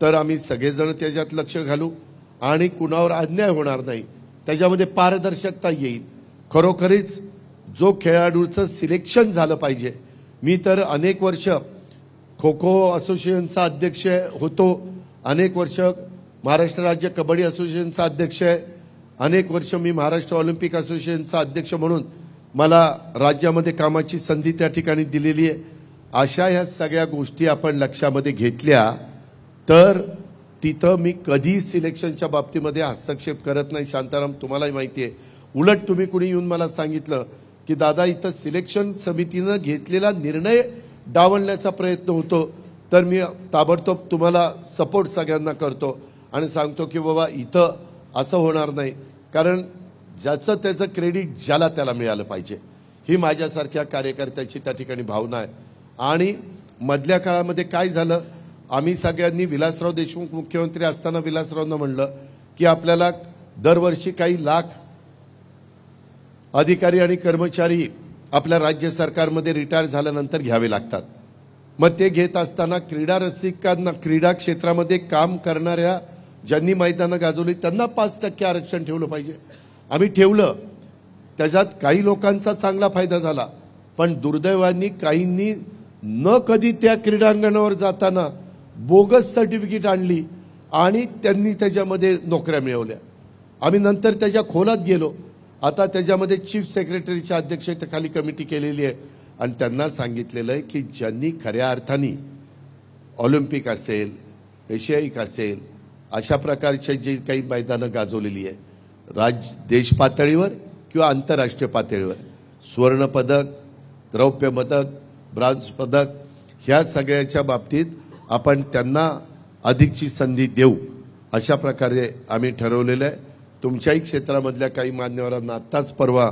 तर आम्ही सगळेजण त्याच्यात लक्ष घालू आणि कुणावर अन्याय होणार नाही. त्याच्यामध्ये पारदर्शकता येईल. खरोखरीच जो खेळाडूचं सिलेक्शन झालं पाहिजे. मी तर अनेक वर्ष खो खो असोसिएशनचा अध्यक्ष होतो, अनेक वर्ष महाराष्ट्र राज्य कबड्डी असोसिएशनचा अध्यक्ष आहे, अनेक वर्ष मी महाराष्ट्र ऑलिम्पिक असोसिएशनचा अध्यक्ष म्हणून मला राज्यामध्ये कामाची संधी त्या ठिकाणी दिलेली आहे. अशा ह्या सगळ्या गोष्टी आपण लक्षामध्ये घेतल्या तर तिथं मी कधी सिलेक्शनच्या बाबतीमध्ये हस्तक्षेप करत नाही. शांताराम, तुम्हालाही माहिती आहे. उलट तुम्ही कुणी येऊन मला सांगितलं की दादा इथं सिलेक्शन समितीनं घेतलेला निर्णय डावलण्याचा प्रयत्न होतो, तर मी ताबडतोब तुम्हाला सपोर्ट सगळ्यांना करतो आणि सांगतो की बाबा इथं असं होणार नाही. कारण ज्याचं त्याचं क्रेडिट ज्याला त्याला मिळालं पाहिजे, ही माझ्यासारख्या कार्यकर्त्याची त्या ठिकाणी भावना आहे. आणि मधल्या काळामध्ये काय झालं, आम्ही सगळ्यांनी विलासराव देशमुख मुख्यमंत्री असताना विलासरावांना म्हणलं की आपल्याला दरवर्षी काही लाख अधिकारी आणि कर्मचारी आपल्या राज्य सरकारमध्ये रिटायर झाल्यानंतर घ्यावे लागतात. मग ते घेत असताना क्रीडा रसिकांना, क्रीडा क्षेत्रामध्ये काम करणाऱ्या ज्यांनी मैदानं गाजवली त्यांना 5% आरक्षण ठेवलं पाहिजे. आम्ही ठेवलं. त्याच्यात काही लोकांचा चांगला फायदा झाला, पण दुर्दैवाने काहींनी न कधी त्या क्रीडांगणावर जाताना बोगस सर्टिफिकेट आणली आणि त्यांनी त्याच्यामध्ये नोकऱ्या मिळवल्या. आम्ही नंतर त्याच्या खोलात गेलो. आता त्याच्यामध्ये चीफ सेक्रेटरीच्या अध्यक्षतेखाली कमिटी केलेली आहे आणि त्यांना सांगितलेलं आहे की ज्यांनी खऱ्या अर्थाने ऑलिम्पिक असेल, एशियाईक असेल, अशा प्रकारचे जे काही मैदानं गाजवलेली आहे देश पातळीवर किंवा आंतरराष्ट्रीय पातळीवर, स्वर्ण पदक, रौप्य पदक, ब्रॉन्झ पदक, ह्या सगळ्याच्या बाबतीत आपण त्यांना अधिकची संधी देऊ अशा प्रकारे आम्ही ठरवलेलं आहे. तुमच्याही क्षेत्रामधल्या काही मान्यवरांना आत्ताच परवा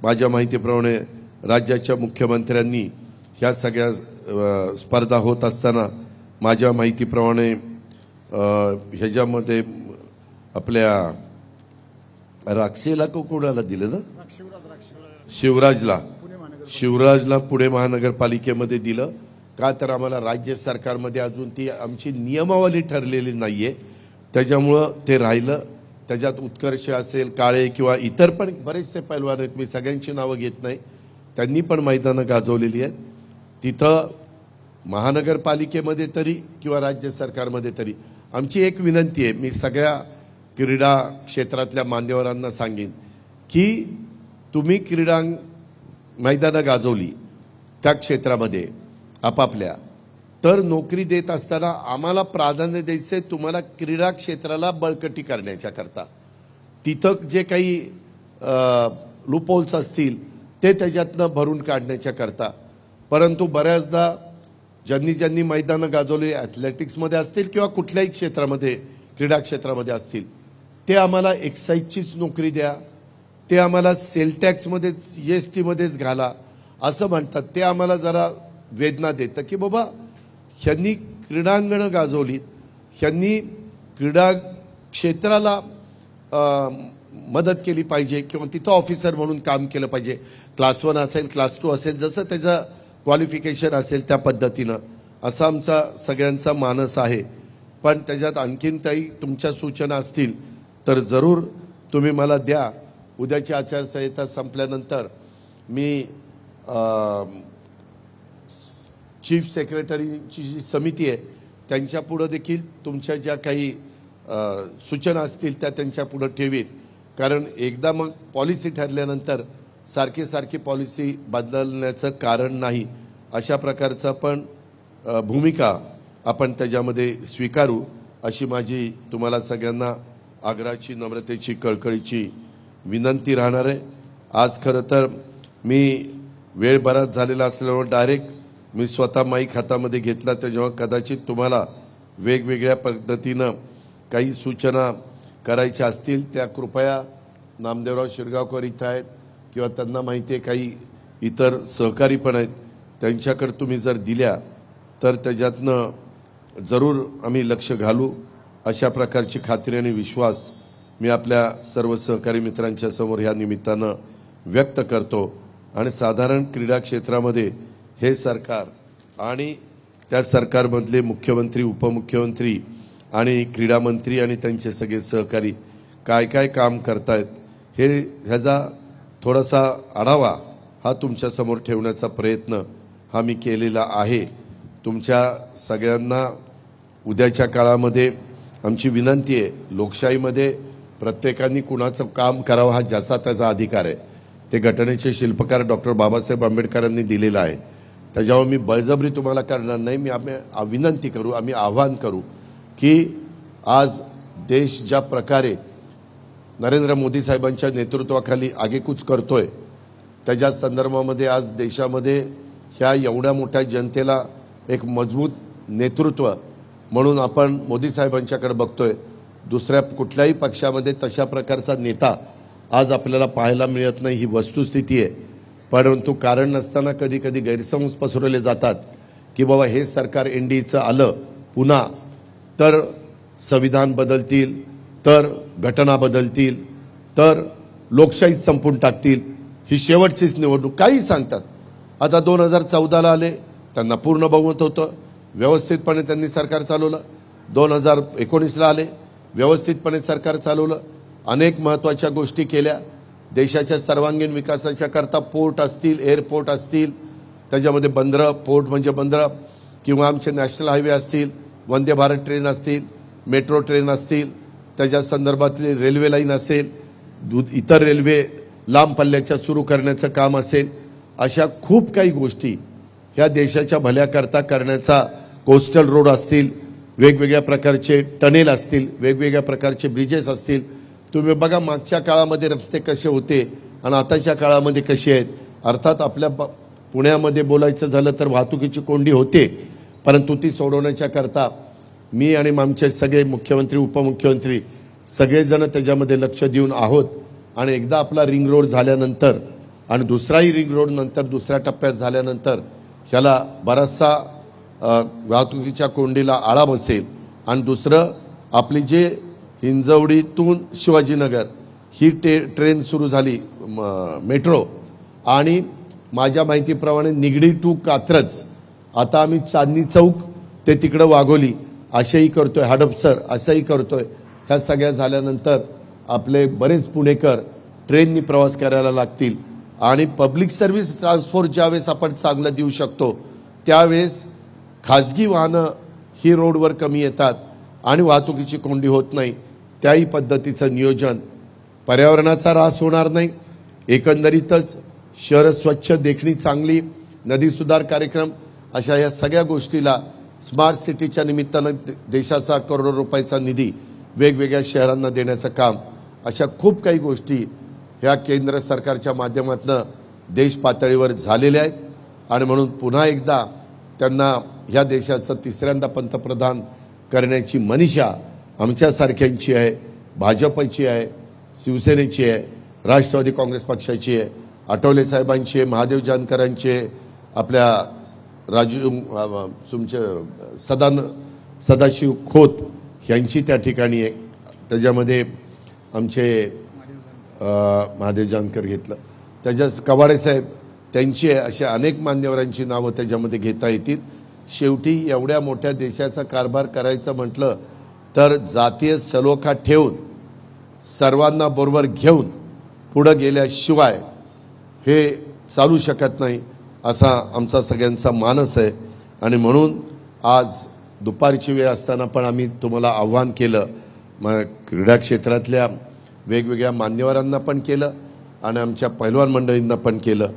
माझ्या माहितीप्रमाणे राज्याच्या मुख्यमंत्र्यांनी ह्या सगळ्या स्पर्धा होत असताना माझ्या माहितीप्रमाणे ह्याच्यामध्ये आपल्या राक्षेला कोणाला दिलं ना, शिवराजला पुणे महानगरपालिकेमध्ये दिलं का, तर आम्हाला राज्य सरकारमध्ये अजून ती आमची नियमावली ठरलेली नाहीये, त्याच्यामुळं ते राहिलं. त्याच्यात उत्कर्ष असेल, काळे किंवा इतर पण बरेचसे पैलवान आहेत, मी सगळ्यांची नावं घेत नाही, त्यांनी पण मैदानं गाजवलेली आहेत. तिथं महानगरपालिकेमध्ये तरी किंवा राज्य सरकारमध्ये तरी आमची एक विनंती आहे, मी सगळ्या क्रीडा क्षेत्रातल्या मान्यवरांना सांगेन की तुम्ही क्रीडा मैदानं गाजवली त्या क्षेत्रामध्ये आपापल्या, तर नोकरी देत असताना आम्हाला प्राधान्य द्यायचे तुम्हाला क्रीडा क्षेत्राला बळकटी करण्याच्या करता. तिथं जे काही लूपहोल्स असतील ते त्याच्यातनं भरून काढण्याच्या करता. परंतु बऱ्याचदा ज्यांनी मैदानं गाजवली ॲथलेटिक्समध्ये असतील किंवा कुठल्याही क्षेत्रामध्ये क्रीडा क्षेत्रामध्ये असतील, ते आम्हाला एक्साईजचीच नोकरी द्या, ते आम्हाला सेल टॅक्समध्येच GST मध्येच घाला असं म्हणतात. ते आम्हाला जरा वेदना देतं की बाबा ह्यांनी क्रीडांगणं गाजवलीत, ह्यांनी क्रीडा क्षेत्राला मदत केली पाहिजे किंवा तिथं ऑफिसर म्हणून काम केलं पाहिजे. क्लास 1 असेल, क्लास 2 असेल, जसं त्याचं क्वालिफिकेशन असेल त्या पद्धतीनं, असा आमचा सगळ्यांचा मानस आहे. पण त्याच्यात आणखीन काही तुमच्या सूचना असतील तर जरूर तुम्ही मला द्या. उद्याची आचारसंहिता संपल्यानंतर मी चीफ सेक्रेटरीची जी समिती आहे त्यांच्या पुढे देखील तुमच्या ज्या काही सूचना असतील त्या त्यांच्या पुढे ठेवीन. कारण एकदा मग पॉलिसी ठरल्यानंतर सारखी पॉलिसी बदलण्याचं कारण नाही, अशा प्रकारचा पण भूमिका आपण त्याच्यामध्ये स्वीकारू अशी माझी तुम्हाला सगळ्यांना आग्रहाची, नम्रतेची, कळकळीची विनंती राहणार आहे. आज खरं तर मी वेळ बराच झालेला असल्यामुळे डायरेक्ट मी स्वतः माईक हातामध्ये घेतला, तेव्हा कदाचित तुम्हाला वेगवेगळ्या पद्धतीनं काही सूचना करायच्या असतील त्या कृपया नामदेवराव शिरगावकर इथं आहेत किंवा त्यांना माहिती आहे काही इतर सहकारी पण आहेत, त्यांच्याकडे तुम्ही जर दिल्या तर त्याच्यातनं जरूर आम्ही लक्ष घालू अशा प्रकारची खात्री आणि विश्वास मी आपल्या सर्व सहकारी मित्रांच्या समोर ह्या निमित्तानं व्यक्त करतो. आणि साधारण क्रीडा क्षेत्रामध्ये हे सरकार आणि त्या सरकारमधले मुख्यमंत्री, उपमुख्यमंत्री आणि क्रीडा मंत्री आणि त्यांचे सगळे सहकारी काय काम करतायत हे ह्याचा थोडासा आढावा हा तुमच्यासमोर ठेवण्याचा प्रयत्न हा मी केलेला आहे. तुमच्या सगळ्यांना उद्याच्या काळामध्ये आमची विनंती आहे, लोकशाहीमध्ये प्रत्येकाने कुणाचं काम करावं हा ज्याचा त्याचा अधिकार आहे. ते घटनेचे शिल्पकार डॉक्टर बाबासाहेब आंबेडकरांनी दिलेलं आहे. त्याच्यावर मी बळजबरी तुम्हाला करणार नाही. आम्ही विनंती करू, आम्ही आवाहन करू की आज देश ज्या प्रकारे नरेंद्र मोदी साहेबांच्या नेतृत्वाखाली आगेकूच करतोय त्याच्या संदर्भामध्ये आज देशामध्ये ह्या एवढ्या मोठ्या जनतेला एक मजबूत नेतृत्व म्हणून आपण मोदी साहेबांच्याकडे बघतोय. दुसऱ्या कुठल्याही पक्षामध्ये तशा प्रकारचा नेता आज आपल्याला पाहायला मिळत नाही, ही वस्तुस्थिती आहे. परंतु कारण नसताना कधी कधी गैरसमज पसरवले जातात की बाबा हे सरकार NDAचं आलं पुन्हा तर संविधान बदलतील, तर घटना बदलतील, तर लोकशाही संपून टाकतील, ही शेवटचीच निवडणूक काही सांगतात. आता 2014ला आले, त्यांना पूर्ण बहुमत होतं, व्यवस्थितपणे त्यांनी सरकार चालवलं. 2019ला आले, व्यवस्थितपणे सरकार चालवलं, अनेक महत्त्वाच्या गोष्टी केल्या. देशाच्या सर्वांगीण विकासाच्या करता पोर्ट असतील, एअरपोर्ट असतील, त्याच्यामध्ये बंदरं, पोर्ट म्हणजे बंदरं किंवा आमचे नॅशनल हायवे असतील, वंदे भारत ट्रेन असतील, मेट्रो ट्रेन असतील, त्याच्या संदर्भातली रेल्वे लाईन असेल, इतर रेल्वे लांब पल्ल्याच्या सुरू करण्याचं काम असेल, अशा खूप काही गोष्टी ह्या देशाच्या भल्याकरता करण्याचा, कोस्टल रोड असतील, वेगवेगळ्या प्रकारचे टनेल असतील, वेगवेगळ्या प्रकारचे ब्रिजेस असतील. तुम्ही बघा मागच्या काळामध्ये रस्ते कसे होते आणि आताच्या काळामध्ये कसे आहेत. अर्थात आपल्या पुण्यामध्ये बोलायचं झालं तर वाहतुकीची कोंडी होते, परंतु ती सोडवण्याच्या करता मी आणि आमचे सगळे मुख्यमंत्री, उपमुख्यमंत्री सगळेजण त्याच्यामध्ये लक्ष देऊन आहोत. आणि एकदा आपला रिंग रोड झाल्यानंतर आणि दुसराही रिंग रोड नंतर दुसऱ्या टप्प्यात झाल्यानंतर ह्याला बराचसा वाहतुकीच्या कोंडीला आळा बसेल. आणि दुसरं आपली जे हिंजवडीतून शिवाजीनगर ही ट्रेन सुरू झाली मेट्रो, आणि माझ्या माहितीप्रमाणे निगडी टू कात्रज, आता आम्ही चांदणी चौक ते तिकडं वाघोली अशाही करतोय, हडपसर असाही करतोय. ह्या सगळ्या झाल्यानंतर आपले बरेच पुणेकर ट्रेननी प्रवास करायला लागतील. आणि पब्लिक सर्व्हिस ट्रान्सपोर्ट ज्यावेळेस आपण चांगलं देऊ शकतो त्यावेळेस खाजगी वाहनं ही रोडवर कमी येतात आणि वाहतुकीची कोंडी होत नाही. त्याही पद्धतीचं नियोजन, पर्यावरणाचा ऱ्हास होणार नाही, एकंदरीतच शहर स्वच्छ, देखणी चांगली, नदी सुधार कार्यक्रम, अशा या सगळ्या गोष्टीला स्मार्ट सिटीच्या निमित्तानं देशाचा करोडो रुपयाचा निधी वेगवेगळ्या शहरांना देण्याचं काम, अशा खूप काही गोष्टी ह्या केंद्र सरकारच्या माध्यमातून देश पातळीवर झालेल्या आहेत. आणि म्हणून पुन्हा एकदा त्यांना ह्या देशाचं तिसऱ्यांदा पंतप्रधान करण्याची मनीषा आमच्यासारख्यांची आहे, भाजपची आहे, शिवसेनेची आहे, राष्ट्रवादी काँग्रेस पक्षाची आहे, आठवले साहेबांची आहे, महादेव जानकरांची आहे, आपल्या राजू तुमचे सदाशिव खोत यांची त्या ठिकाणी आहे. त्याच्यामध्ये आमचे महादेव जानकर घेतलं, त्याच्या कवाडे साहेब त्यांची आहे, अशा अनेक मान्यवरांची नावं त्याच्यामध्ये घेता येतील. शेवटी एवढ्या मोठ्या देशाचा कारभार करायचं म्हटलं तर जातीय सलोखा ठेवून, सर्वांना बरोबर घेऊन पुढं गेल्याशिवाय हे चालू शकत नाही, असा आमचा सगळ्यांचा मानस आहे. आणि म्हणून आज दुपारची वेळ असताना पण आम्ही तुम्हाला आव्हान केलं, मग क्रीडा क्षेत्रातल्या वेगवेगळ्या मान्यवरांना पण केलं आणि आमच्या पैलवान मंडळींना पण केलं.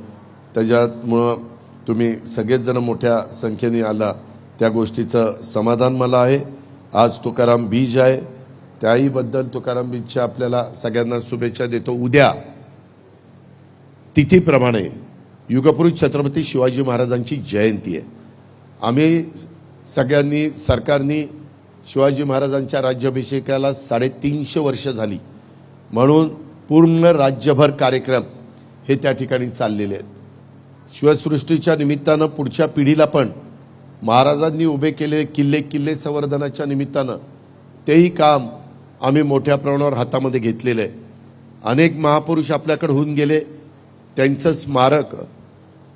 त्याच्यामुळं तुम्ही सगळेच जण मोठ्या संख्येने आला, त्या गोष्टीचं समाधान मला आहे. आज तुकाराम बीज आहे, त्याहीबद्दल तुकाराम बीजच्या आपल्याला सगळ्यांना शुभेच्छा देतो. उद्या तिथीप्रमाणे युगपुरुष छत्रपती शिवाजी महाराजांची जयंती आहे. आम्ही सगळ्यांनी, सरकारनी शिवाजी महाराजांच्या राज्याभिषेकाला 350 वर्ष झाली म्हणून पूर्ण राज्यभर कार्यक्रम हे त्या ठिकाणी चाललेले आहेत. शिवसृष्टीच्या निमित्तानं पुढच्या पिढीला पण महाराजांनी उभे केले किल्ले संवर्धनाच्या निमित्तानं तेही काम आम्ही मोठ्या प्रमाणावर हातामध्ये घेतलेलं आहे. अनेक महापुरुष आपल्याकडे होऊन गेले, त्यांचं स्मारक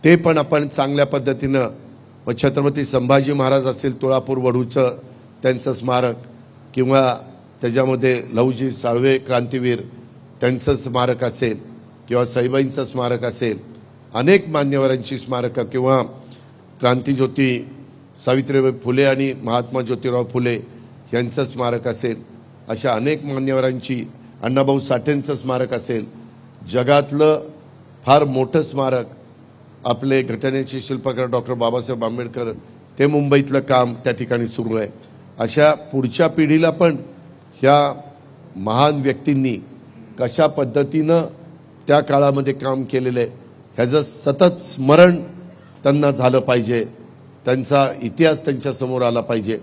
ते पण आपण चांगल्या पद्धतीनं, मग छत्रपती संभाजी महाराज असेल तुळापूर वढूचं त्यांचं स्मारक, किंवा त्याच्यामध्ये लहुजी साळवे क्रांतीवीर त्यांचं स्मारक असेल, किंवा सईबाईंचं स्मारक असेल, अनेक मान्यवरांची स्मारकं, किंवा क्रांतीज्योती सावित्रीबाई फुले आणि महात्मा ज्योतिराव फुले यांचं स्मारक असेल, अशा अनेक मान्यवरांची, अण्णाभाऊ साठेंचं स्मारक असेल, जगातलं फार मोठं स्मारक आपले घटनेचे शिल्पकार डॉक्टर बाबासाहेब आंबेडकर, ते मुंबईतलं काम त्या ठिकाणी सुरू आहे. अशा पुढच्या पिढीला पण ह्या महान व्यक्तींनी कशा पद्धतीनं त्या काळामध्ये काम केलेलं आहे ह्याचं सतत स्मरण त्यांना झालं पाहिजे, त्यांचा इतिहास त्यांच्यासमोर आला पाहिजे.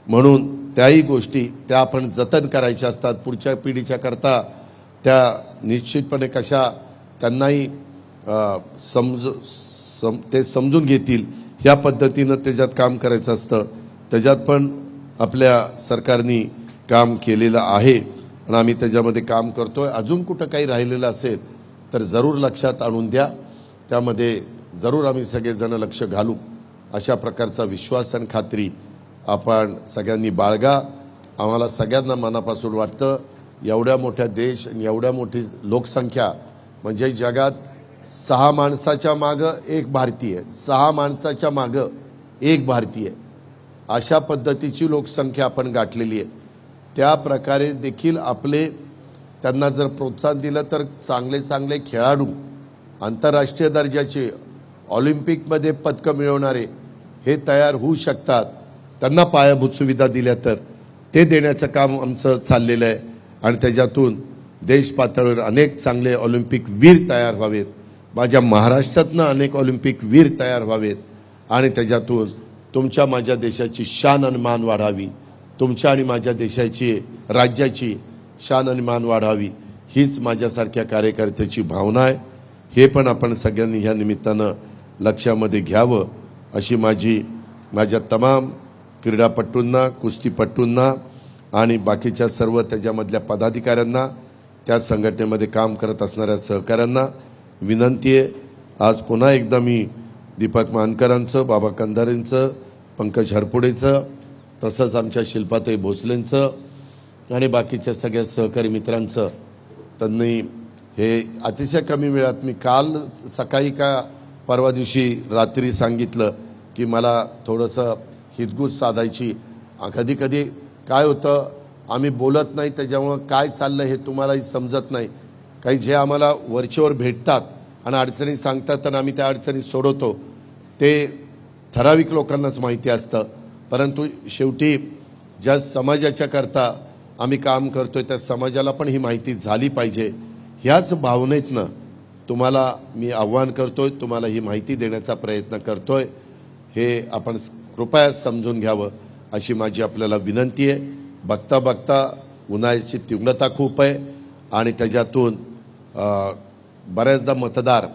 म्हणून त्याही गोष्टी त्या आपण जतन करायच्या असतात पुढच्या पिढीच्या करता. त्या निश्चितपणे कशा त्यांनाही ते समजून घेतील ह्या पद्धतीनं त्याच्यात काम करायचं असतं. त्याच्यात पण आपल्या सरकारने काम केलेलं आहे आणि आम्ही त्याच्यामध्ये काम करतोय. अजून कुठं काही राहिलेलं असेल तर जरूर लक्षात आणून द्या, त्यामध्ये जरूर आम्ही सगळेजण लक्ष घालू. अशा प्रकारचा विश्वास आणि खात्री आपण सगळ्यांनी बाळगा. आम्हाला सगळ्यांना मनापासून वाटतं एवढ्या मोठ्या देश आणि एवढ्या मोठी लोकसंख्या, म्हणजे जगात 6 माणसाच्या मागं 1 भारतीय, 6 माणसाच्या मागं 1 भारतीय, अशा पद्धतीची लोकसंख्या आपण गाठलेली आहे. त्या प्रकारे देखील आपले त्यांना जर प्रोत्साहन दिलं तर चांगले चांगले खेळाडू, आंतरराष्ट्रीय दर्जाचे ऑलिम्पिकमध्ये पदकं मिळवणारे हे तयार होऊ शकतात. त्यांना पायाभूत सुविधा दिल्या तर ते देण्याचं काम आमचं चाललेलं आहे आणि त्याच्यातून देश पातळीवर अनेक चांगले ऑलिम्पिक वीर तयार व्हावेत. माझ्या महाराष्ट्रातनं अनेक ऑलिम्पिक वीर तयार व्हावेत आणि त्याच्यातून तुमच्या माझ्या देशाची शान आणि मान वाढावी, तुमच्या आणि माझ्या देशाची, राज्याची शान आणि मान वाढावी, हीच माझ्यासारख्या कार्यकर्त्याची भावना आहे. हे पण आपण सगळ्यांनी ह्या निमित्तानं लक्षामध्ये घ्यावं अशी माझ्या तमाम क्रीडापटूंना, कुस्तीपटूंना आणि बाकीच्या सर्व त्याच्यामधल्या पदाधिकाऱ्यांना, त्या संघटनेमध्ये काम करत असणाऱ्या सहकाऱ्यांना विनंती आहे. आज पुन्हा एकदा मी दीपक मानकरांचं, बाबा कंधारेंचं, पंकज हरपुडेचं, तसंच आमच्या शिल्पाताई भोसलेंचं आणि बाकीच्या सगळ्या सहकारी मित्रांचं, त्यांनी हे अतिशय कमी वेळात, मी काल सकाळी का परवा दिवशी रात्री सांगितलं की मला थोडंसं हितगुज साधायची. कधी कधी काय होतं, आम्ही बोलत नाही, त्याच्यामुळं काय चाललं हे तुम्हालाही समजत नाही. काही जे आम्हाला वरचेवर भेटतात आणि अडचणी सांगतात आणि आम्ही त्या अडचणी सोडवतो ते ठराविक लोकांनाच माहिती असतं. परंतु शेवटी ज्या समाजाच्या करता आम्ही काम करतोय त्या समाजाला पण ही माहिती झाली पाहिजे. ह्याच भावनेतनं तुम्हाला मी आव्हान करतोय, तुम्हाला ही माहिती देण्याचा प्रयत्न करतोय. हे आपण कृपया समजून घ्यावं अशी माझी आपल्याला विनंती आहे. बघता बघता उन्हाळ्याची तीव्रता खूप आहे आणि त्याच्यातून बऱ्याचदा मतदार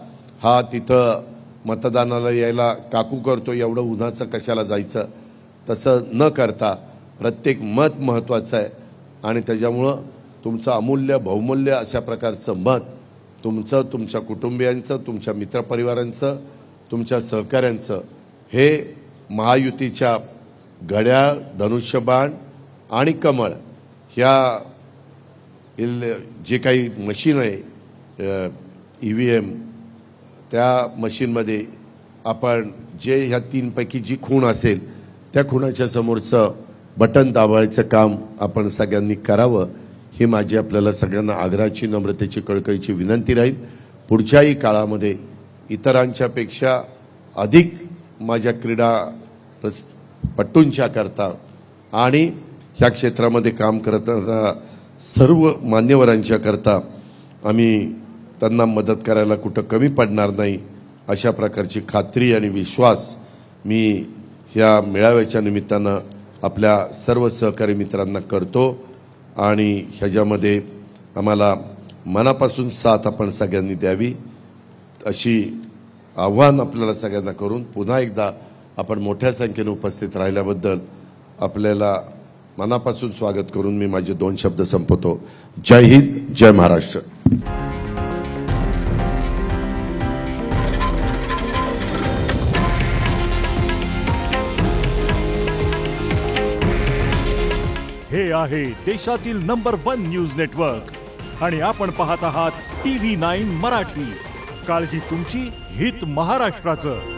हा तिथं मतदानाला यायला काकू करतो, एवढं उन्हाचं कशाला जायचं, तसं न करता प्रत्येक मत महत्त्वाचं आहे. आणि त्याच्यामुळं तुमचं अमूल्य बहुमूल्य अशा प्रकारचं मत तुमचं, तुमच्या कुटुंबियांचं, तुमच्या मित्रपरिवारांचं, तुमच्या सहकाऱ्यांचं हे महायुतीच्या घड्याळ, धनुष्यबाण आणि कमळ ह्या जे काही मशीन आहे EVM, त्या मशीनमध्ये आपण जे ह्या तीनपैकी जी खूण असेल त्या खुणाच्या समोरचं बटन दाबायचं काम आपण सगळ्यांनी करावं. ही माझी आपल्याला सगळ्यांना आग्रहाची, नम्रतेची, कळकळीची विनंती राहील. पुढच्याही काळामध्ये इतरांच्या पेक्षा अधिक माझ्या क्रीडापटूंच्या करता आणि ह्या क्षेत्रामध्ये काम करताना सर्व मान्यवरांच्या करता आम्ही त्यांना मदत करायला कुठं कमी पडणार नाही अशा प्रकारची खात्री आणि विश्वास मी ह्या मेळाव्याच्या निमित्तानं आपल्या सर्व सहकारी मित्रांना करतो. आणि ह्याच्यामध्ये आम्हाला मनापासून साथ आपण सगळ्यांनी द्यावी अशी आव्हान आपल्याला सगळ्यांना करून पुन्हा एकदा आपण मोठ्या संख्येने उपस्थित राहिल्याबद्दल आपल्याला मनापासून स्वागत करून मी माझे 2 शब्द संपवतो. जय हिंद, जय महाराष्ट्र. हे आहे देशातील नंबर 1 न्यूज नेटवर्क आणि आपण पाहत आहात TV9 मराठी. काळजी तुमची, हित महाराष्ट्राचं.